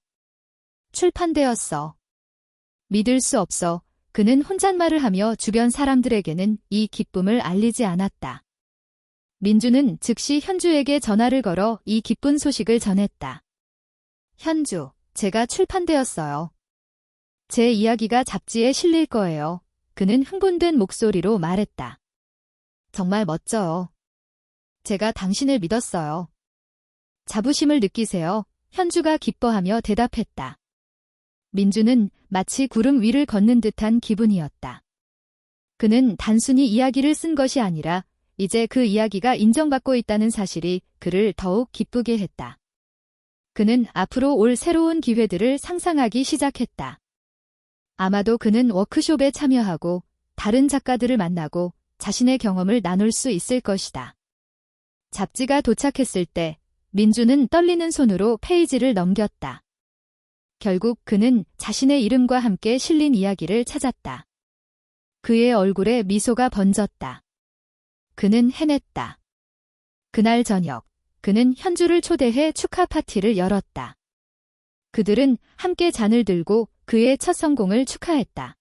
출판되었어. 믿을 수 없어. 그는 혼잣말을 하며 주변 사람들에게는 이 기쁨을 알리지 않았다. 민주는 즉시 현주에게 전화를 걸어 이 기쁜 소식을 전했다. 현주, 제가 출판되었어요. 제 이야기가 잡지에 실릴 거예요. 그는 흥분된 목소리로 말했다. 정말 멋져요. 제가 당신을 믿었어요. 자부심을 느끼세요. 현주가 기뻐하며 대답했다. 민주는 마치 구름 위를 걷는 듯한 기분이었다. 그는 단순히 이야기를 쓴 것이 아니라 이제 그 이야기가 인정받고 있다는 사실이 그를 더욱 기쁘게 했다. 그는 앞으로 올 새로운 기회들을 상상하기 시작했다. 아마도 그는 워크숍에 참여하고 다른 작가들을 만나고 자신의 경험을 나눌 수 있을 것이다. 잡지가 도착했을 때 민주는 떨리는 손으로 페이지를 넘겼다. 결국 그는 자신의 이름과 함께 실린 이야기를 찾았다. 그의 얼굴에 미소가 번졌다. 그는 해냈다. 그날 저녁, 그는 현주를 초대해 축하 파티를 열었다. 그들은 함께 잔을 들고 그의 첫 성공을 축하했다.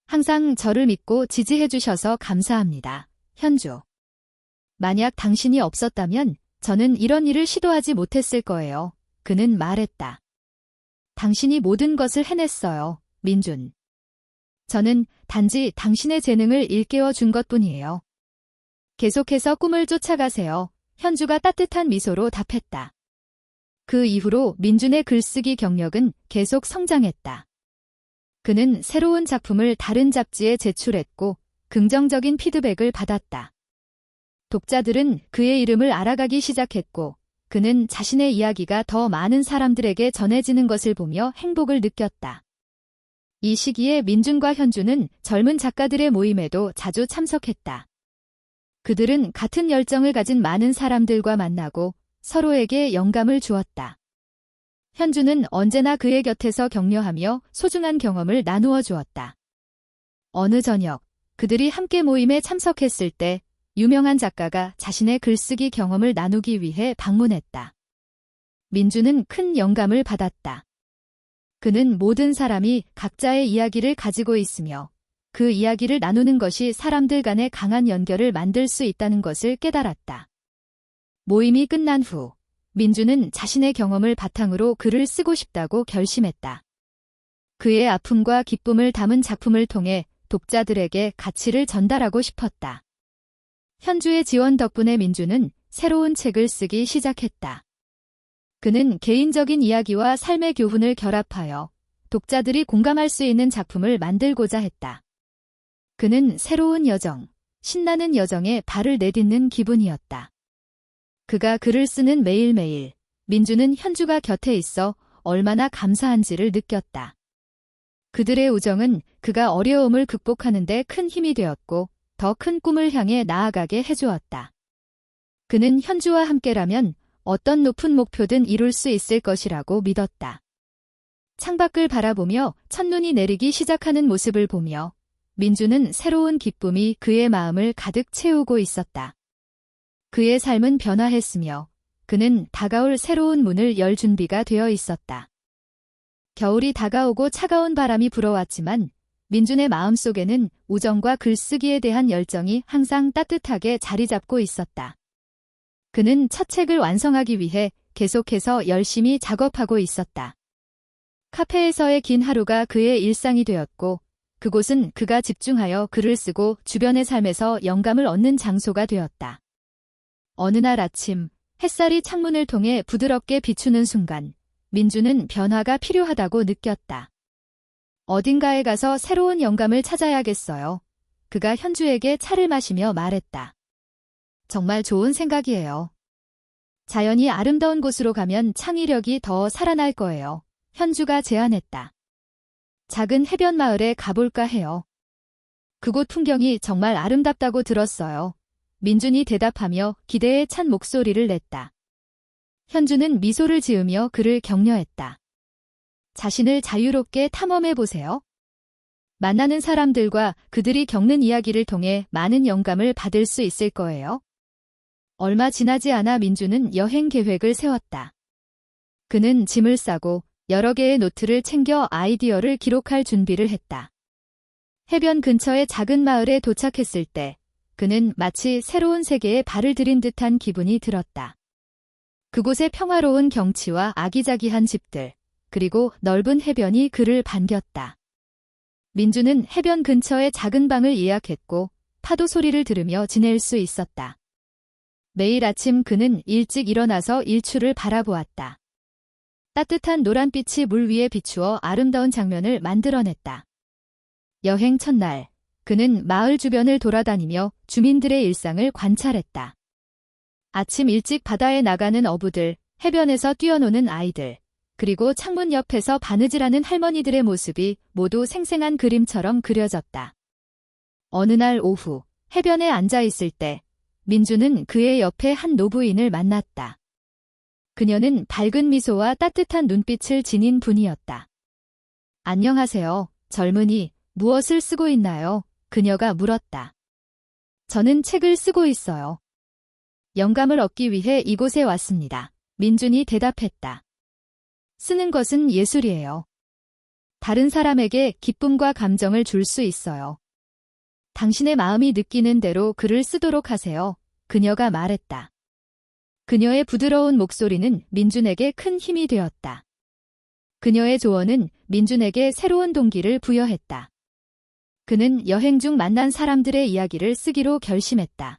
항상 저를 믿고 지지해 주셔서 감사합니다, 현주. 만약 당신이 없었다면 저는 이런 일을 시도하지 못했을 거예요. 그는 말했다. 당신이 모든 것을 해냈어요, 민준. 저는 단지 당신의 재능을 일깨워 준 것뿐이에요. 계속해서 꿈을 쫓아가세요. 현주가 따뜻한 미소로 답했다. 그 이후로 민준의 글쓰기 경력은 계속 성장했다. 그는 새로운 작품을 다른 잡지에 제출했고 긍정적인 피드백을 받았다. 독자들은 그의 이름을 알아가기 시작했고 그는 자신의 이야기가 더 많은 사람들에게 전해지는 것을 보며 행복을 느꼈다. 이 시기에 민준과 현주는 젊은 작가들의 모임에도 자주 참석했다. 그들은 같은 열정을 가진 많은 사람들과 만나고 서로에게 영감을 주었다. 현주는 언제나 그의 곁에서 격려하며 소중한 경험을 나누어 주었다. 어느 저녁, 그들이 함께 모임에 참석했을 때 유명한 작가가 자신의 글쓰기 경험을 나누기 위해 방문했다. 민주는 큰 영감을 받았다. 그는 모든 사람이 각자의 이야기를 가지고 있으며 그 이야기를 나누는 것이 사람들 간의 강한 연결을 만들 수 있다는 것을 깨달았다. 모임이 끝난 후 민주는 자신의 경험을 바탕으로 글을 쓰고 싶다고 결심했다. 그의 아픔과 기쁨을 담은 작품을 통해 독자들에게 가치를 전달하고 싶었다. 현주의 지원 덕분에 민주는 새로운 책을 쓰기 시작했다. 그는 개인적인 이야기와 삶의 교훈을 결합하여 독자들이 공감할 수 있는 작품을 만들고자 했다. 그는 새로운 여정, 신나는 여정에 발을 내딛는 기분이었다. 그가 글을 쓰는 매일매일 민주는 현주가 곁에 있어 얼마나 감사한지를 느꼈다. 그들의 우정은 그가 어려움을 극복하는 데 큰 힘이 되었고 더 큰 꿈을 향해 나아가게 해주었다. 그는 현주와 함께라면 어떤 높은 목표든 이룰 수 있을 것이라고 믿었다. 창밖을 바라보며 첫눈이 내리기 시작하는 모습을 보며 민주는 새로운 기쁨이 그의 마음을 가득 채우고 있었다. 그의 삶은 변화했으며 그는 다가올 새로운 문을 열 준비가 되어 있었다. 겨울이 다가오고 차가운 바람이 불어왔지만 민준의 마음속에는 우정과 글쓰기에 대한 열정이 항상 따뜻하게 자리 잡고 있었다. 그는 첫 책을 완성하기 위해 계속해서 열심히 작업하고 있었다. 카페에서의 긴 하루가 그의 일상이 되었고 그곳은 그가 집중하여 글을 쓰고 주변의 삶에서 영감을 얻는 장소가 되었다. 어느 날 아침 햇살이 창문을 통해 부드럽게 비추는 순간 민주는 변화가 필요하다고 느꼈다. 어딘가에 가서 새로운 영감을 찾아야겠어요. 그가 현주에게 차를 마시며 말했다. 정말 좋은 생각이에요. 자연이 아름다운 곳으로 가면 창의력이 더 살아날 거예요. 현주가 제안했다. 작은 해변 마을에 가볼까 해요. 그곳 풍경이 정말 아름답다고 들었어요. 민준이 대답하며 기대에 찬 목소리를 냈다. 현주는 미소를 지으며 그를 격려했다. 자신을 자유롭게 탐험해보세요. 만나는 사람들과 그들이 겪는 이야기를 통해 많은 영감을 받을 수 있을 거예요. 얼마 지나지 않아 민주는 여행 계획을 세웠다. 그는 짐을 싸고 여러 개의 노트를 챙겨 아이디어를 기록할 준비를 했다. 해변 근처의 작은 마을에 도착했을 때 그는 마치 새로운 세계에 발을 들인 듯한 기분이 들었다. 그곳의 평화로운 경치와 아기자기한 집들, 그리고 넓은 해변이 그를 반겼다. 민주는 해변 근처의 작은 방을 예약했고 파도 소리를 들으며 지낼 수 있었다. 매일 아침 그는 일찍 일어나서 일출을 바라보았다. 따뜻한 노란빛이 물 위에 비추어 아름다운 장면을 만들어냈다. 여행 첫날, 그는 마을 주변을 돌아다니며 주민들의 일상을 관찰했다. 아침 일찍 바다에 나가는 어부들, 해변에서 뛰어노는 아이들, 그리고 창문 옆에서 바느질하는 할머니들의 모습이 모두 생생한 그림처럼 그려졌다. 어느 날 오후, 해변에 앉아 있을 때 민주는 그의 옆에 한 노부인을 만났다. 그녀는 밝은 미소와 따뜻한 눈빛을 지닌 분이었다. 안녕하세요, 젊은이. 무엇을 쓰고 있나요? 그녀가 물었다. 저는 책을 쓰고 있어요. 영감을 얻기 위해 이곳에 왔습니다. 민준이 대답했다. 쓰는 것은 예술이에요. 다른 사람에게 기쁨과 감정을 줄 수 있어요. 당신의 마음이 느끼는 대로 글을 쓰도록 하세요. 그녀가 말했다. 그녀의 부드러운 목소리는 민준에게 큰 힘이 되었다. 그녀의 조언은 민준에게 새로운 동기를 부여했다. 그는 여행 중 만난 사람들의 이야기를 쓰기로 결심했다.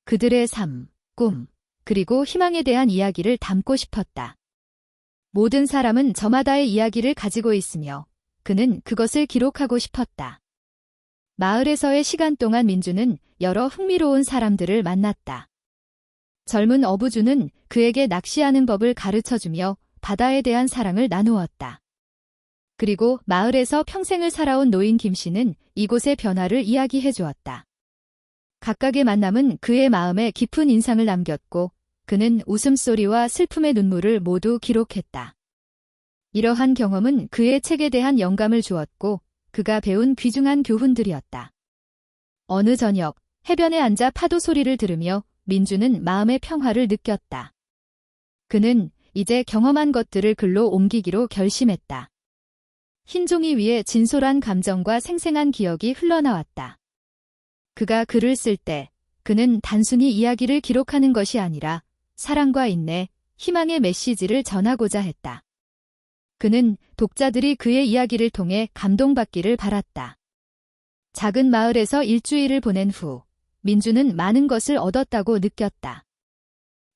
그들의 삶, 꿈, 그리고 희망에 대한 이야기를 담고 싶었다. 모든 사람은 저마다의 이야기를 가지고 있으며 그는 그것을 기록하고 싶었다. 마을에서의 시간 동안 민주는 여러 흥미로운 사람들을 만났다. 젊은 어부주는 그에게 낚시하는 법을 가르쳐주며 바다에 대한 사랑을 나누었다. 그리고 마을에서 평생을 살아온 노인 김씨는 이곳의 변화를 이야기해 주었다. 각각의 만남은 그의 마음에 깊은 인상을 남겼고 그는 웃음소리와 슬픔의 눈물을 모두 기록했다. 이러한 경험은 그의 책에 대한 영감을 주었고 그가 배운 귀중한 교훈들이었다. 어느 저녁 해변에 앉아 파도 소리를 들으며 민주는 마음의 평화를 느꼈다. 그는 이제 경험한 것들을 글로 옮기기로 결심했다. 흰 종이 위에 진솔한 감정과 생생한 기억이 흘러나왔다. 그가 글을 쓸 때 그는 단순히 이야기를 기록하는 것이 아니라 사랑과 인내, 희망의 메시지를 전하고자 했다. 그는 독자들이 그의 이야기를 통해 감동받기를 바랐다. 작은 마을에서 일주일을 보낸 후 민주는 많은 것을 얻었다고 느꼈다.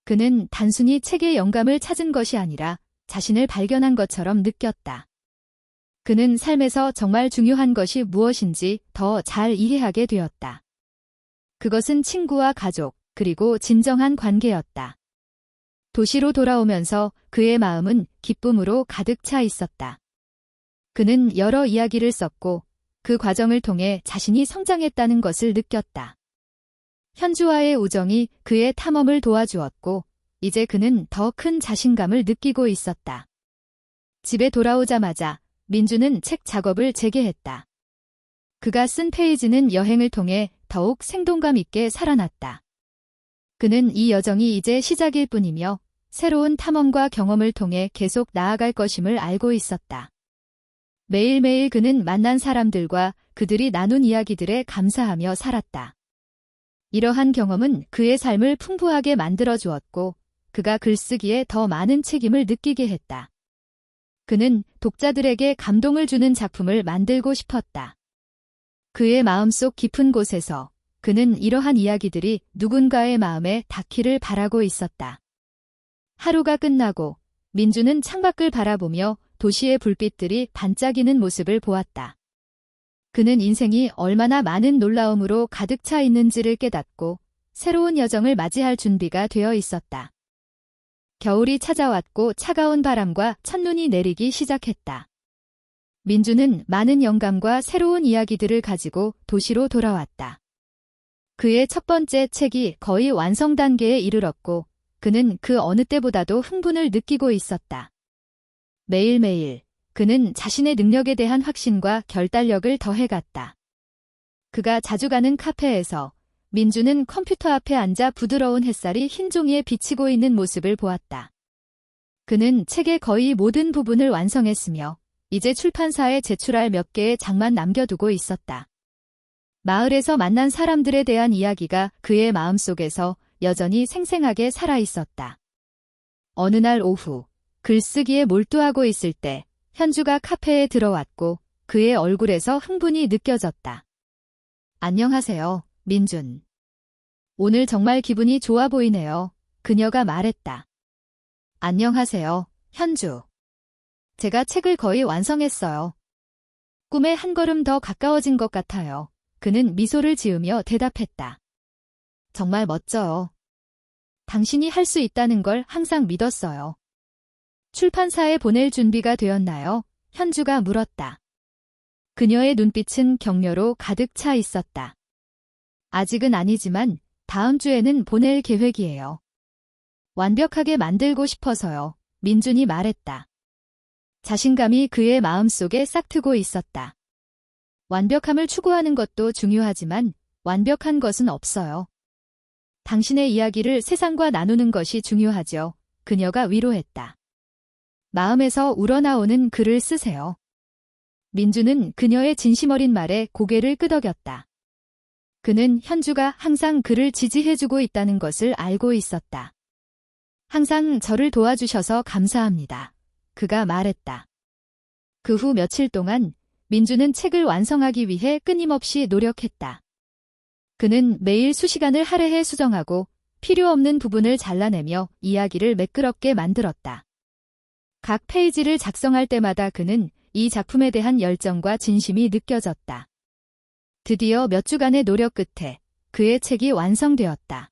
그는 단순히 책의 영감을 찾은 것이 아니라 자신을 발견한 것처럼 느꼈다. 그는 삶에서 정말 중요한 것이 무엇인지 더 잘 이해하게 되었다. 그것은 친구와 가족, 그리고 진정한 관계였다. 도시로 돌아오면서 그의 마음은 기쁨으로 가득 차 있었다. 그는 여러 이야기를 썼고 그 과정을 통해 자신이 성장했다는 것을 느꼈다. 현주와의 우정이 그의 탐험을 도와주었고 이제 그는 더 큰 자신감을 느끼고 있었다. 집에 돌아오자마자 민주는 책 작업을 재개했다. 그가 쓴 페이지는 여행을 통해 더욱 생동감 있게 살아났다. 그는 이 여정이 이제 시작일 뿐이며 새로운 탐험과 경험을 통해 계속 나아갈 것임을 알고 있었다. 매일매일 그는 만난 사람들과 그들이 나눈 이야기들에 감사하며 살았다. 이러한 경험은 그의 삶을 풍부하게 만들어 주었고 그가 글쓰기에 더 많은 책임을 느끼게 했다. 그는 독자들에게 감동을 주는 작품을 만들고 싶었다. 그의 마음속 깊은 곳에서 그는 이러한 이야기들이 누군가의 마음에 닿기를 바라고 있었다. 하루가 끝나고 민주는 창밖을 바라보며 도시의 불빛들이 반짝이는 모습을 보았다. 그는 인생이 얼마나 많은 놀라움으로 가득 차 있는지를 깨닫고 새로운 여정을 맞이할 준비가 되어 있었다. 겨울이 찾아왔고 차가운 바람과 첫눈이 내리기 시작했다. 민주는 많은 영감과 새로운 이야기들을 가지고 도시로 돌아왔다. 그의 첫 번째 책이 거의 완성 단계에 이르렀고 그는 그 어느 때보다도 흥분을 느끼고 있었다. 매일매일 그는 자신의 능력에 대한 확신과 결단력을 더해갔다. 그가 자주 가는 카페에서 민주는 컴퓨터 앞에 앉아 부드러운 햇살이 흰 종이에 비치고 있는 모습을 보았다. 그는 책의 거의 모든 부분을 완성했으며 이제 출판사에 제출할 몇 개의 장만 남겨두고 있었다. 마을에서 만난 사람들에 대한 이야기가 그의 마음속에서 여전히 생생하게 살아있었다. 어느 날 오후, 글쓰기에 몰두하고 있을 때 현주가 카페에 들어왔고 그의 얼굴에서 흥분이 느껴졌다. 안녕하세요, 민준. 오늘 정말 기분이 좋아 보이네요. 그녀가 말했다. 안녕하세요, 현주. 제가 책을 거의 완성했어요. 꿈에 한 걸음 더 가까워진 것 같아요. 그는 미소를 지으며 대답했다. 정말 멋져요. 당신이 할 수 있다는 걸 항상 믿었어요. 출판사에 보낼 준비가 되었나요? 현주가 물었다. 그녀의 눈빛은 격려로 가득 차 있었다. 아직은 아니지만 다음 주에는 보낼 계획이에요. 완벽하게 만들고 싶어서요. 민준이 말했다. 자신감이 그의 마음속에 싹트고 있었다. 완벽함을 추구하는 것도 중요하지만 완벽한 것은 없어요. 당신의 이야기를 세상과 나누는 것이 중요하죠. 그녀가 위로했다. 마음에서 우러나오는 글을 쓰세요. 민주는 그녀의 진심 어린 말에 고개를 끄덕였다. 그는 현주가 항상 그를 지지해주고 있다는 것을 알고 있었다. 항상 저를 도와주셔서 감사합니다. 그가 말했다. 그 후 며칠 동안 민주는 책을 완성하기 위해 끊임없이 노력했다. 그는 매일 수시간을 할애해 수정하고 필요 없는 부분을 잘라내며 이야기를 매끄럽게 만들었다. 각 페이지를 작성할 때마다 그는 이 작품에 대한 열정과 진심이 느껴졌다. 드디어 몇 주간의 노력 끝에 그의 책이 완성되었다.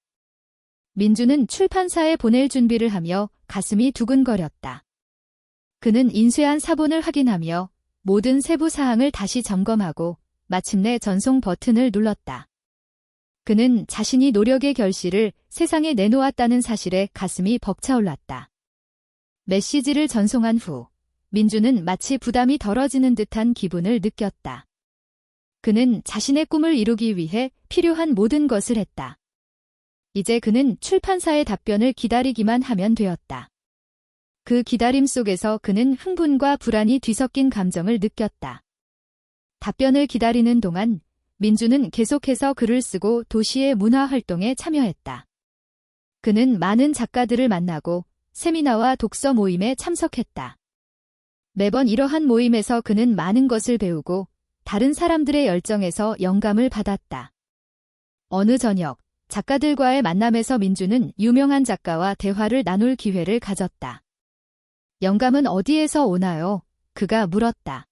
민주는 출판사에 보낼 준비를 하며 가슴이 두근거렸다. 그는 인쇄한 사본을 확인하며 모든 세부 사항을 다시 점검하고 마침내 전송 버튼을 눌렀다. 그는 자신이 노력의 결실을 세상에 내놓았다는 사실에 가슴이 벅차올랐다. 메시지를 전송한 후 민주는 마치 부담이 덜어지는 듯한 기분을 느꼈다. 그는 자신의 꿈을 이루기 위해 필요한 모든 것을 했다. 이제 그는 출판사의 답변을 기다리기만 하면 되었다. 그 기다림 속에서 그는 흥분과 불안이 뒤섞인 감정을 느꼈다. 답변을 기다리는 동안 민주는 계속해서 글을 쓰고 도시의 문화 활동에 참여했다. 그는 많은 작가들을 만나고 세미나와 독서 모임에 참석했다. 매번 이러한 모임에서 그는 많은 것을 배우고 다른 사람들의 열정에서 영감을 받았다. 어느 저녁, 작가들과의 만남에서 민주는 유명한 작가와 대화를 나눌 기회를 가졌다. 영감은 어디에서 오나요? 그가 물었다.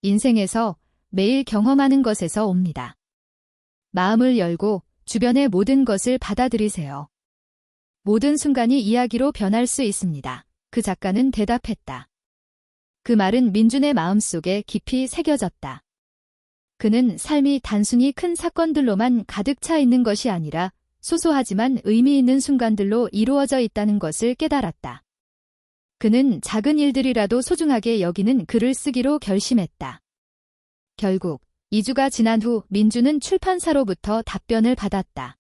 인생에서 매일 경험하는 것에서 옵니다. 마음을 열고 주변의 모든 것을 받아들이세요. 모든 순간이 이야기로 변할 수 있습니다. 그 작가는 대답했다. 그 말은 민준의 마음속에 깊이 새겨졌다. 그는 삶이 단순히 큰 사건들로만 가득 차 있는 것이 아니라 소소하지만 의미 있는 순간들로 이루어져 있다는 것을 깨달았다. 그는 작은 일들이라도 소중하게 여기는 글을 쓰기로 결심했다. 결국 2주가 지난 후 민주는 출판사로부터 답변을 받았다.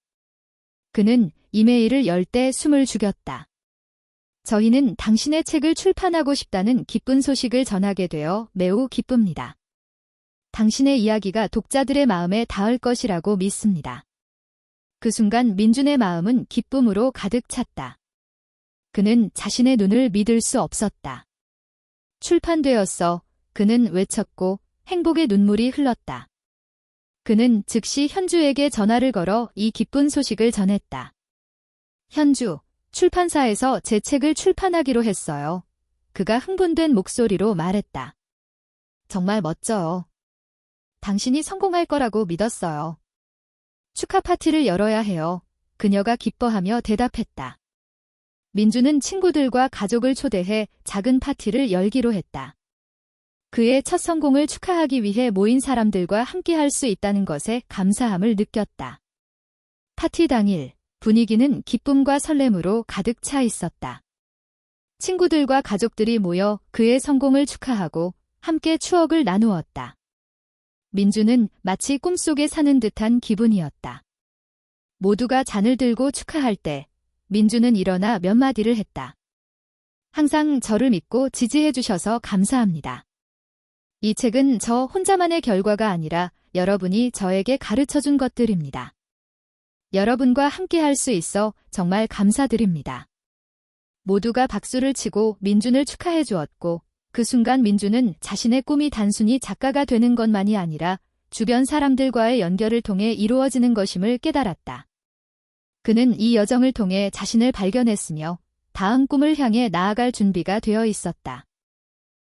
그는 이메일을 열 때 숨을 죽였다. 저희는 당신의 책을 출판하고 싶다는 기쁜 소식을 전하게 되어 매우 기쁩니다. 당신의 이야기가 독자들의 마음에 닿을 것이라고 믿습니다. 그 순간 민준의 마음은 기쁨으로 가득 찼다. 그는 자신의 눈을 믿을 수 없었다. 출판되었어. 그는 외쳤고 행복의 눈물이 흘렀다. 그는 즉시 현주에게 전화를 걸어 이 기쁜 소식을 전했다. 현주, 출판사에서 제 책을 출판하기로 했어요. 그가 흥분된 목소리로 말했다. 정말 멋져요. 당신이 성공할 거라고 믿었어요. 축하 파티를 열어야 해요. 그녀가 기뻐하며 대답했다. 민주는 친구들과 가족을 초대해 작은 파티를 열기로 했다. 그의 첫 성공을 축하하기 위해 모인 사람들과 함께할 수 있다는 것에 감사함을 느꼈다. 파티 당일, 분위기는 기쁨과 설렘으로 가득 차 있었다. 친구들과 가족들이 모여 그의 성공을 축하하고 함께 추억을 나누었다. 민주는 마치 꿈속에 사는 듯한 기분이었다. 모두가 잔을 들고 축하할 때 민주는 일어나 몇 마디를 했다. 항상 저를 믿고 지지해 주셔서 감사합니다. 이 책은 저 혼자만의 결과가 아니라 여러분이 저에게 가르쳐준 것들입니다. 여러분과 함께 할 수 있어 정말 감사드립니다. 모두가 박수를 치고 민준을 축하해 주었고 그 순간 민주는 자신의 꿈이 단순히 작가가 되는 것만이 아니라 주변 사람들과의 연결을 통해 이루어지는 것임을 깨달았다. 그는 이 여정을 통해 자신을 발견했으며 다음 꿈을 향해 나아갈 준비가 되어 있었다.